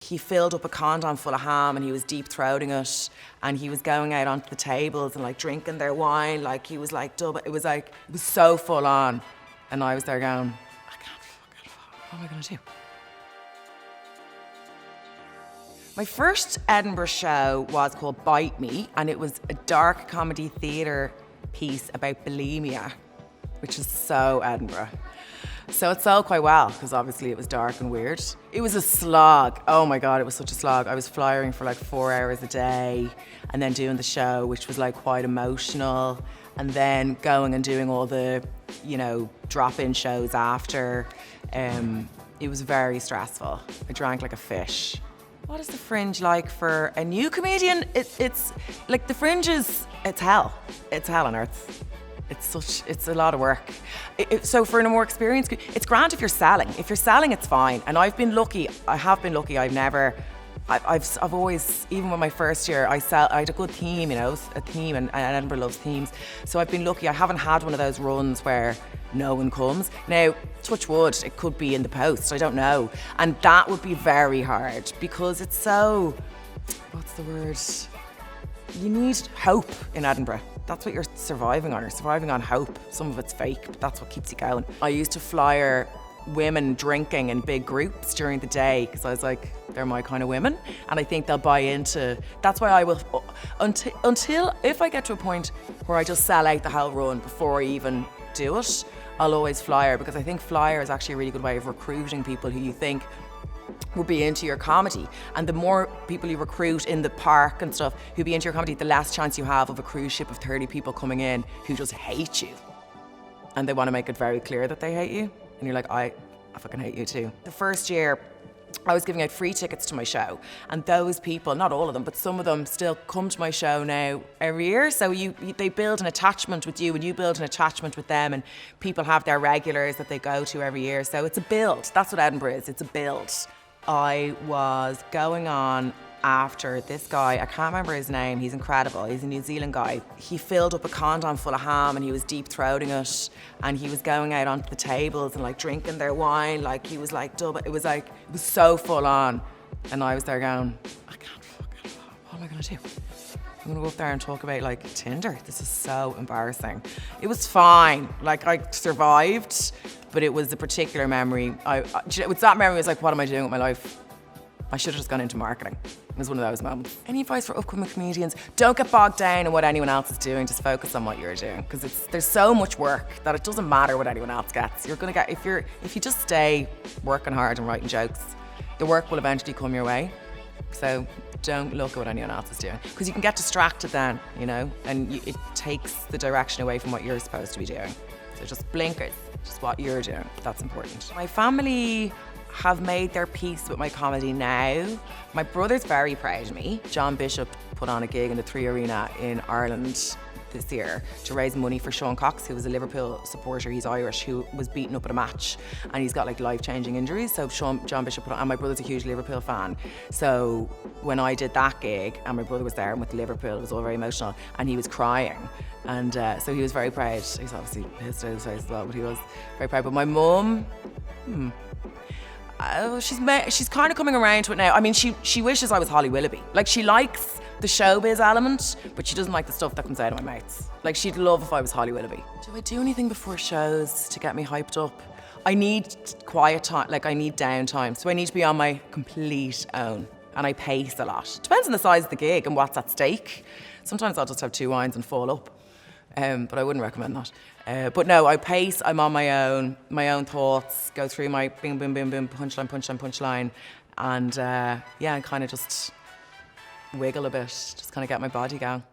he filled up a condom full of ham and he was deep throating it, and he was going out onto the tables and like drinking their wine, like he was like double. It was so full on, and I was there going, I can't fucking. What am I gonna do? My first Edinburgh show was called Bite Me, and it was a dark comedy theatre piece about bulimia, which is so Edinburgh. So it sold quite well, because obviously it was dark and weird. It was a slog. Oh my God, it was such a slog. I was flying for like 4 hours a day, and then doing the show, which was like quite emotional, and then going and doing all the, drop-in shows after. It was very stressful. I drank like a fish. What is the Fringe like for a new comedian? It's like the Fringe it's hell. It's hell on earth. It's a lot of work. So for a more experienced, it's grand if you're selling. If you're selling, it's fine. And I've been lucky. I have been lucky. I've always, even with my first year, I had a good theme, a theme, and Edinburgh loves themes. So I've been lucky. I haven't had one of those runs where no one comes. Now, touch wood, it could be in the post, I don't know. And that would be very hard, because it's so, what's the word? You need hope in Edinburgh. That's what you're surviving on. You're surviving on hope. Some of it's fake, but that's what keeps you going. I used to flyer women drinking in big groups during the day, because I was like, they're my kind of women, and I think they'll buy into. That's why I will, until if I get to a point where I just sell out the whole run before I even do it, I'll always flyer, because I think flyer is actually a really good way of recruiting people who you think will be into your comedy. And the more people you recruit in the park and stuff who be into your comedy, the less chance you have of a cruise ship of 30 people coming in who just hate you. And they want to make it very clear that they hate you. And you're like, I fucking hate you too. The first year, I was giving out free tickets to my show, and those people, not all of them, but some of them still come to my show now every year. So they build an attachment with you, and you build an attachment with them, and people have their regulars that they go to every year. So it's a build. That's what Edinburgh is. It's a build. I was going on after this guy, I can't remember his name, he's incredible, he's a New Zealand guy. He filled up a condom full of ham and he was deep throating it, and he was going out onto the tables and like drinking their wine, like he was like double. It was so full on, and I was there going, I can't fucking, what am I gonna do? I'm gonna go up there and talk about like Tinder. This is so embarrassing. It was fine, like I survived, but it was a particular memory. With that memory, I was like, what am I doing with my life? I should have just gone into marketing. It was one of those moments. Any advice for upcoming comedians? Don't get bogged down in what anyone else is doing. Just focus on what you're doing, because there's so much work that it doesn't matter what anyone else gets. You're gonna get, if you just stay working hard and writing jokes, the work will eventually come your way. So don't look at what anyone else is doing, because you can get distracted then, and it takes the direction away from what you're supposed to be doing. So just blinkers, just what you're doing. That's important. My family have made their peace with my comedy now. My brother's very proud of me. John Bishop put on a gig in the 3 Arena in Ireland this year to raise money for Sean Cox, who was a Liverpool supporter. He's Irish, who was beaten up at a match, and he's got like life-changing injuries. So John Bishop put on, and my brother's a huge Liverpool fan. So when I did that gig, and my brother was there and with Liverpool, it was all very emotional, and he was crying. And so he was very proud. He's obviously pissed out his face as well, but he was very proud. But my mum, she's kind of coming around to it now. I mean, she wishes I was Holly Willoughby. Like, she likes the showbiz element, but she doesn't like the stuff that comes out of my mouth. Like, she'd love if I was Holly Willoughby. Do I do anything before shows to get me hyped up? I need quiet time, like I need downtime. So I need to be on my complete own, and I pace a lot. Depends on the size of the gig and what's at stake. Sometimes I'll just have 2 wines and fall up. But I wouldn't recommend that. But no, I pace, I'm on my own thoughts, go through my bing, bing, bing, bing, punchline, and and kind of just wiggle a bit, just kind of get my body going.